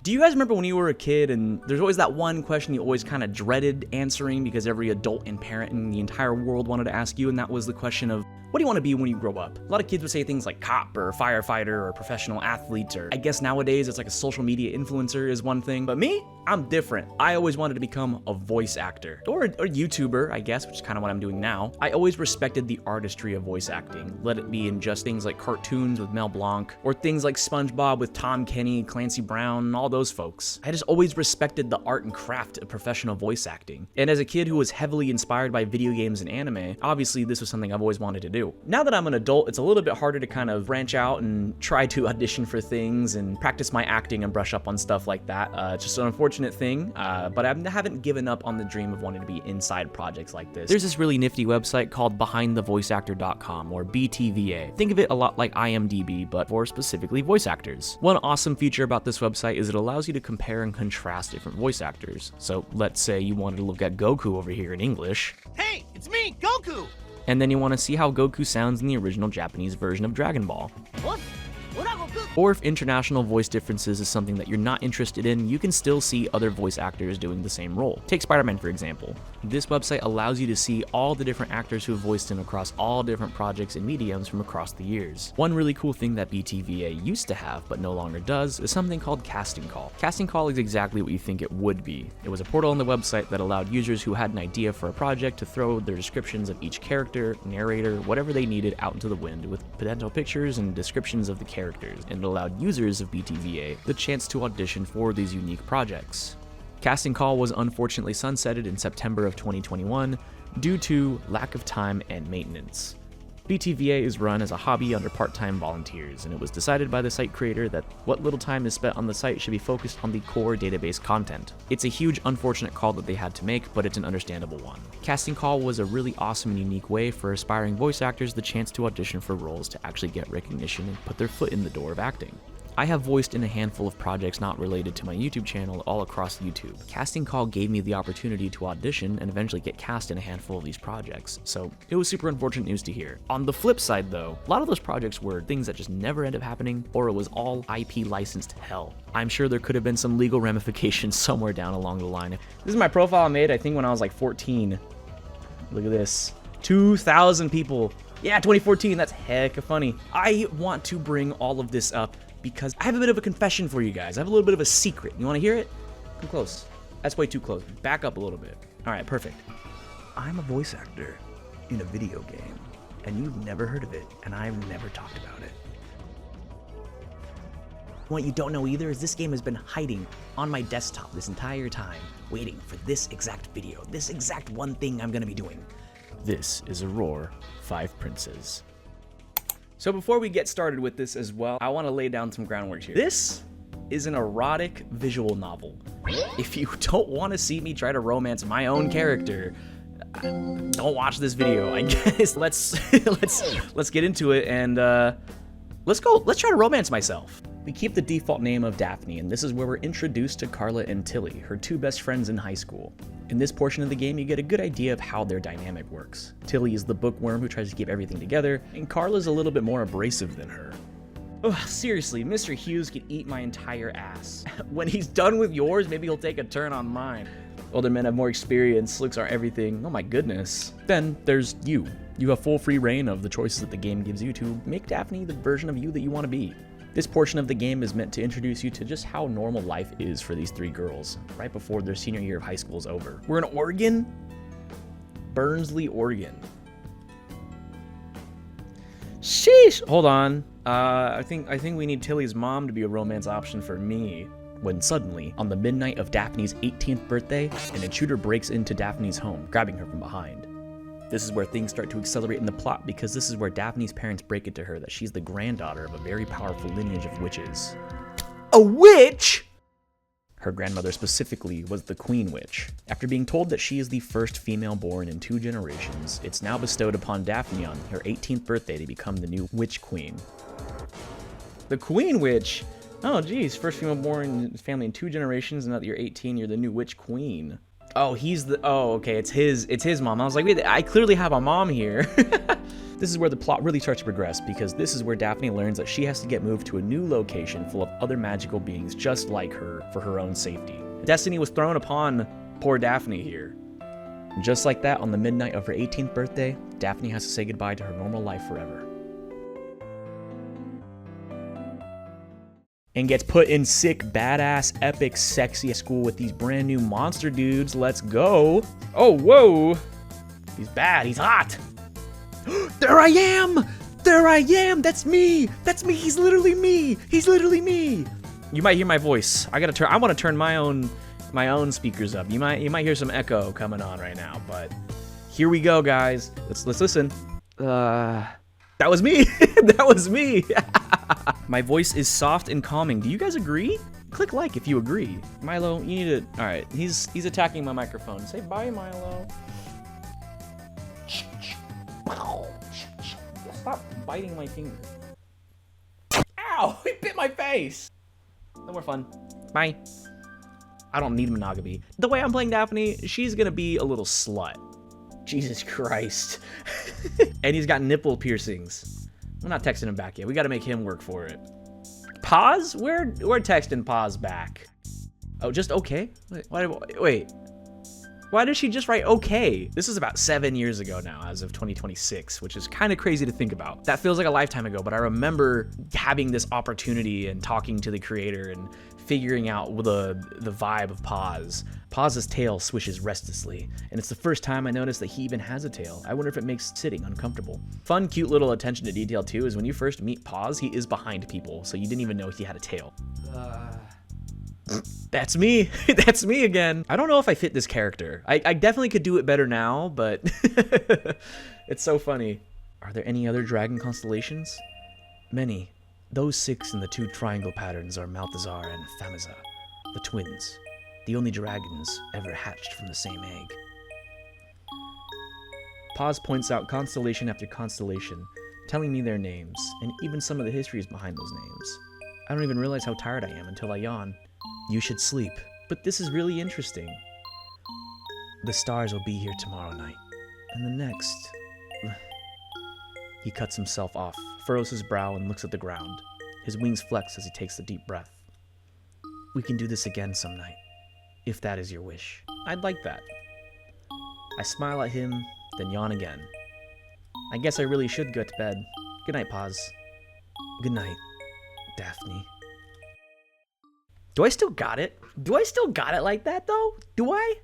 Do you guys remember when you were a kid and there's always that one question you always kind of dreaded answering because every adult and parent in the entire world wanted to ask you, and that was the question of, what do you want to be when you grow up? A lot of kids would say things like cop or firefighter or professional athlete, or I guess nowadays it's like a social media influencer is one thing. But me, I'm different. I always wanted to become a voice actor or a YouTuber, I guess, which is kind of what I'm doing now. I always respected the artistry of voice acting. Let it be in just things like cartoons with Mel Blanc or things like SpongeBob with Tom Kenny, Clancy Brown, and all those folks. I just always respected the art and craft of professional voice acting. And as a kid who was heavily inspired by video games and anime, obviously this was something I've always wanted to do. Now that I'm an adult, it's a little bit harder to kind of branch out and try to audition for things and practice my acting and brush up on stuff like that. It's just an unfortunate thing, but I haven't given up on the dream of wanting to be inside projects like this. There's this really nifty website called BehindTheVoiceActor.com, or BTVA. Think of it a lot like IMDb, but for specifically voice actors. One awesome feature about this website is it allows you to compare and contrast different voice actors. So let's say you wanted to look at Goku over here in English. Hey, it's me, Goku! And then you want to see how Goku sounds in the original Japanese version of Dragon Ball. What? Or if international voice differences is something that you're not interested in, you can still see other voice actors doing the same role. Take Spider-Man for example. This website allows you to see all the different actors who have voiced him across all different projects and mediums from across the years. One really cool thing that BTVA used to have, but no longer does, is something called Casting Call. Casting Call is exactly what you think it would be. It was a portal on the website that allowed users who had an idea for a project to throw their descriptions of each character, narrator, whatever they needed out into the wind with potential pictures and descriptions of the characters, and it allowed users of BTVA the chance to audition for these unique projects. Casting Call was unfortunately sunsetted in September of 2021 due to lack of time and maintenance. BTVA is run as a hobby under part-time volunteers, and it was decided by the site creator that what little time is spent on the site should be focused on the core database content. It's a huge unfortunate call that they had to make, but it's an understandable one. Casting Call was a really awesome and unique way for aspiring voice actors the chance to audition for roles to actually get recognition and put their foot in the door of acting. I have voiced in a handful of projects not related to my YouTube channel all across YouTube. Casting Call gave me the opportunity to audition and eventually get cast in a handful of these projects, so it was super unfortunate news to hear. On the flip side though, a lot of those projects were things that just never ended up happening, or it was all IP licensed hell. I'm sure there could have been some legal ramifications somewhere down along the line. This is my profile I made, I think when I was like 14. Look at this, 2,000 people. Yeah, 2014, that's hecka funny. I want to bring all of this up because I have a bit of a confession for you guys. I have a little bit of a secret. You want to hear it? Come close. That's way too close. Back up a little bit. All right, perfect. I'm a voice actor in a video game, and you've never heard of it, and I've never talked about it. What you don't know either is this game has been hiding on my desktop this entire time, waiting for this exact video, this exact one thing I'm gonna be doing. This is Aurora 5 Princes. So before we get started with this as well, I want to lay down some groundwork here. This is an erotic visual novel. If you don't want to see me try to romance my own character, don't watch this video, I guess. Let's get into it and let's try to romance myself. We keep the default name of Daphne, and this is where we're introduced to Carla and Tilly, her two best friends in high school. In this portion of the game, you get a good idea of how their dynamic works. Tilly is the bookworm who tries to keep everything together, and Carla's a little bit more abrasive than her. Ugh, seriously, Mr. Hughes could eat my entire ass. When he's done with yours, maybe he'll take a turn on mine. Older men have more experience, looks are everything, oh my goodness. Then there's you. You have full free reign of the choices that the game gives you to make Daphne the version of you that you want to be. This portion of the game is meant to introduce you to just how normal life is for these three girls, right before their senior year of high school is over. We're in Oregon? Burnsley, Oregon. Sheesh! Hold on. I think we need Tilly's mom to be a romance option for me. When suddenly, on the midnight of Daphne's 18th birthday, an intruder breaks into Daphne's home, grabbing her from behind. This is where things start to accelerate in the plot because this is where Daphne's parents break it to her that she's the granddaughter of a very powerful lineage of witches. A witch?! Her grandmother specifically was the Queen Witch. After being told that she is the first female born in 2 generations, it's now bestowed upon Daphne on her 18th birthday to become the new Witch Queen. The Queen Witch? Oh geez, first female born in his family in 2 generations, and now that you're 18, you're the new Witch Queen. Oh, okay, it's his mom. I was like, wait, I clearly have a mom here. This is where the plot really starts to progress, because this is where Daphne learns that she has to get moved to a new location full of other magical beings just like her for her own safety. Destiny was thrown upon poor Daphne here. Just like that, on the midnight of her 18th birthday, Daphne has to say goodbye to her normal life forever. And gets put in sick, badass, epic, sexy school with these brand new monster dudes. Let's go. Oh, whoa. He's bad. He's hot. There I am. There I am. That's me. That's me. He's literally me. He's literally me. You might hear my voice. I want to turn my own speakers up. You might hear some echo coming on right now, but here we go, guys. Let's listen. That was me. That was me. My voice is soft and calming. Do you guys agree? Click like if you agree. Milo, you need to... All right, he's attacking my microphone. Say bye, Milo. Stop biting my finger. Ow! He bit my face! No more fun. Bye. I don't need monogamy. The way I'm playing Daphne, she's gonna be a little slut. Jesus Christ. And he's got nipple piercings. I'm not texting him back yet. We gotta make him work for it. Pause? We're texting pause back. Oh, just okay? Wait. Why did she just write okay? This is about 7 years ago now, as of 2026, which is kind of crazy to think about. That feels like a lifetime ago, but I remember having this opportunity and talking to the creator and figuring out the vibe of Paz. Paz's tail swishes restlessly, and it's the first time I noticed that he even has a tail. I wonder if it makes sitting uncomfortable. Fun, cute little attention to detail too is when you first meet Paz, he is behind people, so you didn't even know he had a tail. That's me. That's me again. I don't know if I fit this character. I definitely could do it better now, but it's so funny. Are there any other dragon constellations? Many. Those 6 in the 2 triangle patterns are Malthazar and Thamiza, the twins, the only dragons ever hatched from the same egg. Paz points out constellation after constellation, telling me their names, and even some of the histories behind those names. I don't even realize how tired I am until I yawn. You should sleep, but this is really interesting. The stars will be here tomorrow night, and the next... He cuts himself off, furrows his brow, and looks at the ground. His wings flex as he takes a deep breath. We can do this again some night, if that is your wish. I'd like that. I smile at him, then yawn again. I guess I really should go to bed. Good night, Paz. Good night, Daphne. Do I still got it? Do I still got it like that, though? Do I?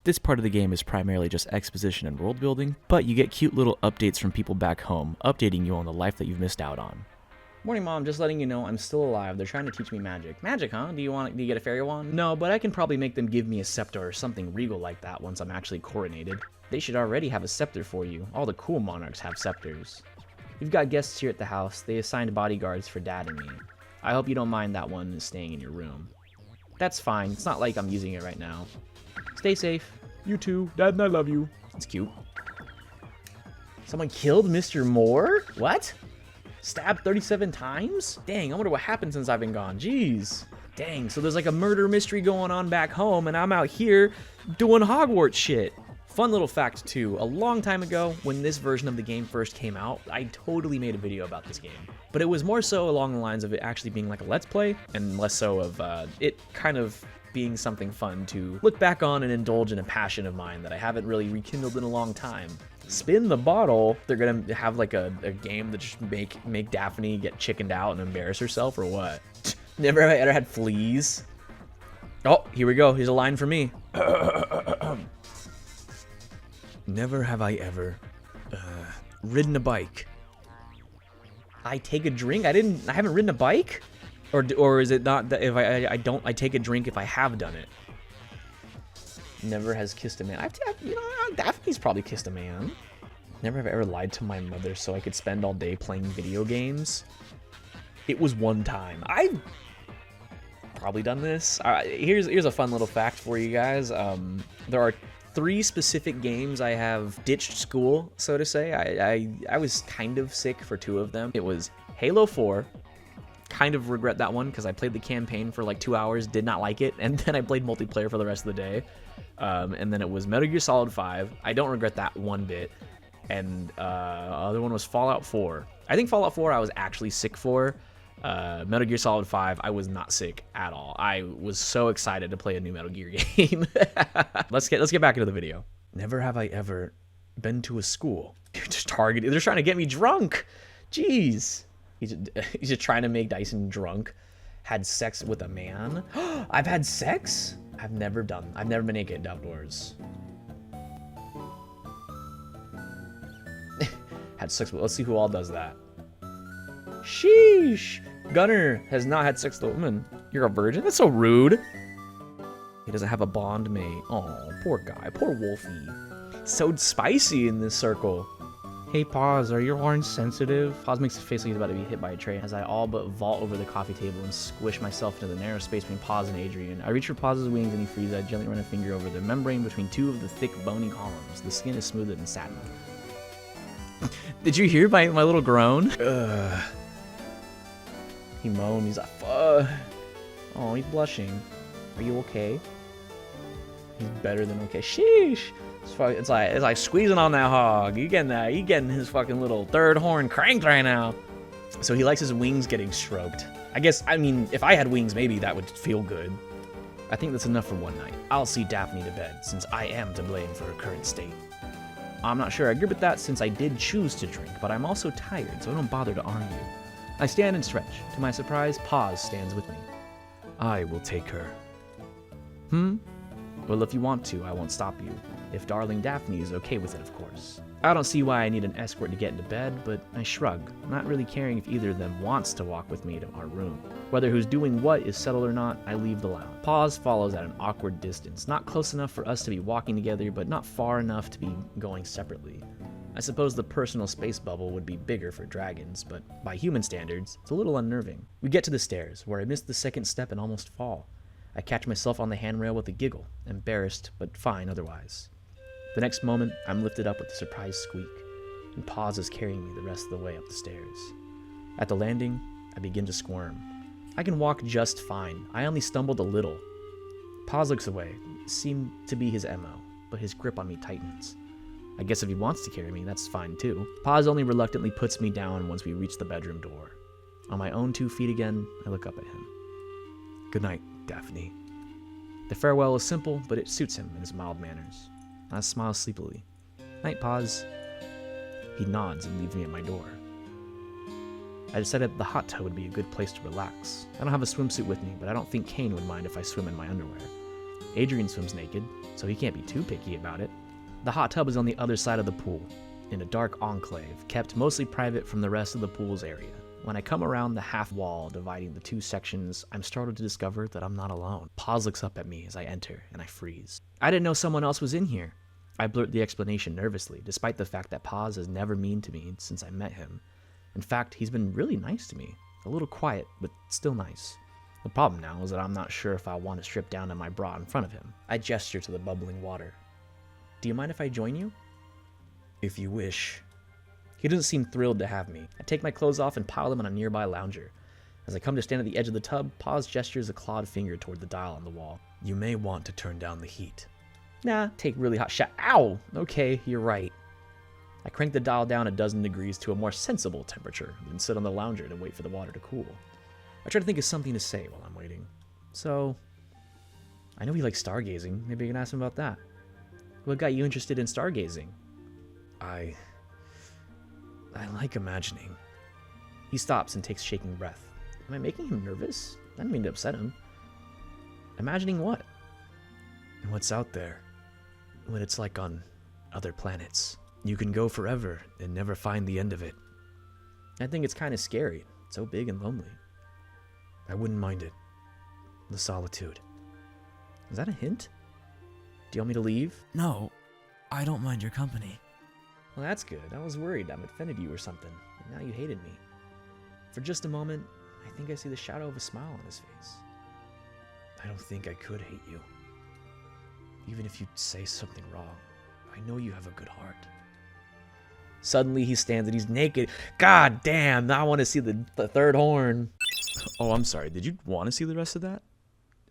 This part of the game is primarily just exposition and world building, but you get cute little updates from people back home, updating you on the life that you've missed out on. Morning, Mom. Just letting you know I'm still alive. They're trying to teach me magic. Magic, huh? Do you get a fairy wand? No, but I can probably make them give me a scepter or something regal like that once I'm actually coronated. They should already have a scepter for you. All the cool monarchs have scepters. You've got guests here at the house. They assigned bodyguards for Dad and me. I hope you don't mind that one staying in your room. That's fine. It's not like I'm using it right now. Stay safe. You too. Dad and I love you. That's cute. Someone killed Mr. Moore? What? Stabbed 37 times? Dang, I wonder what happened since I've been gone. Jeez. Dang, so there's like a murder mystery going on back home, and I'm out here doing Hogwarts shit. Fun little fact too, a long time ago, when this version of the game first came out, I totally made a video about this game. But it was more so along the lines of it actually being like a Let's Play, and less so of it kind of being something fun to look back on and indulge in a passion of mine that I haven't really rekindled in a long time. Spin the bottle. They're gonna have like a game that just make Daphne get chickened out and embarrass herself, or what? Never have I ever had fleas. Oh, here we go. Here's a line for me. Never have I ever ridden a bike. I take a drink? I haven't ridden a bike? Or is it not that if I take a drink if I have done it? Never has kissed a man. Daphne's probably kissed a man. Never have I ever lied to my mother so I could spend all day playing video games. It was one time. I've probably done this. Here's a fun little fact for you guys. There are 3 specific games I have ditched school, so to say. I was kind of sick for 2 of them. It was Halo 4. Kind of regret that one because I played the campaign for like 2 hours, did not like it, and then I played multiplayer for the rest of the day. And then it was Metal Gear Solid 5. I don't regret that one bit. And other one was Fallout 4. I think Fallout 4 I was actually sick for. Metal Gear Solid 5, I was not sick at all. I was so excited to play a new Metal Gear game. Let's get back into the video. Never have I ever been to a school. Just targeted. They're trying to get me drunk. Jeez. He's just trying to make Dyson drunk. Had sex with a man. I've had sex? I've never been naked outdoors. Had sex with, let's see who all does that. Sheesh. Gunner has not had sex with a woman. You're a virgin? That's so rude. He doesn't have a bond mate. Oh, poor guy. Poor Wolfie. So spicy in this circle. Hey, Pause, are your horns sensitive? Pause makes a face like he's about to be hit by a train as I all but vault over the coffee table and squish myself into the narrow space between Pause and Adrian. I reach for Pause's wings and he freezes. I gently run a finger over the membrane between two of the thick, bony columns. The skin is smoother than satin. Did you hear my little groan? He moaned. He's like, fuck. Oh, he's blushing. Are you okay? He's better than okay. Sheesh. It's like squeezing on that hog. You getting his fucking little third horn cranked right now. So he likes his wings getting stroked. I mean, if I had wings, maybe that would feel good. I think that's enough for one night. I'll see Daphne to bed, since I am to blame for her current state. I'm not sure I agree with that, since I did choose to drink, but I'm also tired, so I don't bother to argue. I stand and stretch. To my surprise, Pause stands with me. I will take her. Well, if you want to, I won't stop you. If darling Daphne is okay with it, of course. I don't see why I need an escort to get into bed, but I shrug, not really caring if either of them wants to walk with me to our room. Whether who's doing what is settled or not, I leave the lounge. Pause follows at an awkward distance, not close enough for us to be walking together, but not far enough to be going separately. I suppose the personal space bubble would be bigger for dragons, but by human standards, it's a little unnerving. We get to the stairs, where I miss the second step and almost fall. I catch myself on the handrail with a giggle, embarrassed, but fine otherwise. The next moment, I'm lifted up with a surprised squeak, and Pause is carrying me the rest of the way up the stairs. At the landing, I begin to squirm. I can walk just fine. I only stumbled a little. Pause looks away. It seemed to be his MO, but his grip on me tightens. I guess if he wants to carry me, that's fine too. Pause only reluctantly puts me down once we reach the bedroom door. On my own 2 feet again, I look up at him. Good night, Daphne. The farewell is simple, but it suits him in his mild manners. I smile sleepily. Night, Pause. He nods and leaves me at my door. I decided the hot tub would be a good place to relax. I don't have a swimsuit with me, but I don't think Kane would mind if I swim in my underwear. Adrian swims naked, so he can't be too picky about it. The hot tub is on the other side of the pool, in a dark enclave, kept mostly private from the rest of the pool's area. When I come around the half wall dividing the two sections, I'm startled to discover that I'm not alone. Pause looks up at me as I enter, and I freeze. I didn't know someone else was in here. I blurt the explanation nervously, despite the fact that Pause has never mean to me since I met him. In fact, he's been really nice to me. A little quiet, but still nice. The problem now is that I'm not sure if I want to strip down to my bra in front of him. I gesture to the bubbling water. Do you mind if I join you? If you wish. He doesn't seem thrilled to have me. I take my clothes off and pile them on a nearby lounger. As I come to stand at the edge of the tub, Pause gestures a clawed finger toward the dial on the wall. You may want to turn down the heat. Nah, take really hot shower. Ow! Okay, you're right. I crank the dial down a dozen degrees to a more sensible temperature, then sit on the lounger to wait for the water to cool. I try to think of something to say while I'm waiting. So, I know he likes stargazing. Maybe I can ask him about that. What got you interested in stargazing? I like imagining. He stops and takes a shaking breath. Am I making him nervous? I didn't mean to upset him. Imagining what? What's out there. What it's like on other planets. You can go forever and never find the end of it. I think it's kind of scary. It's so big and lonely. I wouldn't mind it. The solitude. Is that a hint? Do you want me to leave? No, I don't mind your company. Well, that's good. I was worried I'd offended you or something. And now you hated me. For just a moment, I think I see the shadow of a smile on his face. I don't think I could hate you. Even if you say something wrong, I know you have a good heart. Suddenly he stands and he's naked. God damn, now I want to see the third horn. Oh, I'm sorry. Did you want to see the rest of that?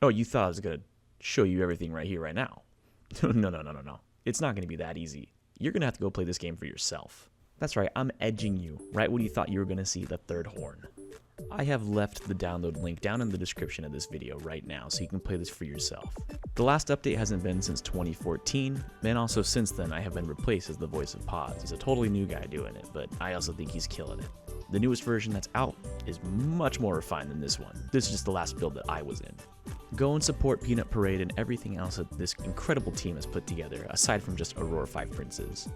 Oh, you thought I was going to show you everything right here, right now. No. It's not going to be that easy. you're gonna have to go play this game for yourself. That's right, I'm edging you, right when you thought you were gonna see the third horn. I have left the download link down in the description of this video right now so you can play this for yourself. The last update hasn't been since 2014, and also since then I have been replaced as the voice of Paz. He's a totally new guy doing it, but I also think he's killing it. The newest version that's out is much more refined than this one. This is just the last build that I was in. Go and support Peanut Parade and everything else that this incredible team has put together, aside from just Aurora 5 Princes.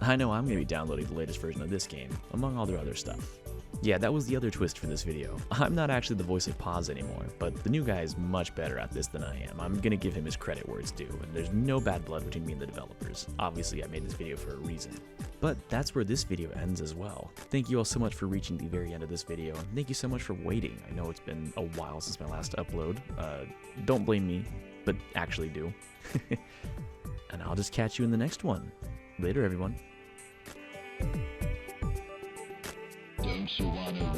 I know I'm going to be downloading the latest version of this game, among all their other stuff. Yeah, that was the other twist for this video. I'm not actually the voice of Paz anymore, but the new guy is much better at this than I am. I'm gonna give him his credit where it's due, and there's no bad blood between me and the developers. Obviously, I made this video for a reason. But that's where this video ends as well. Thank you all so much for reaching the very end of this video, and thank you so much for waiting. I know it's been a while since my last upload. Don't blame me, but actually do. And I'll just catch you in the next one. Later, everyone. Don't you wanna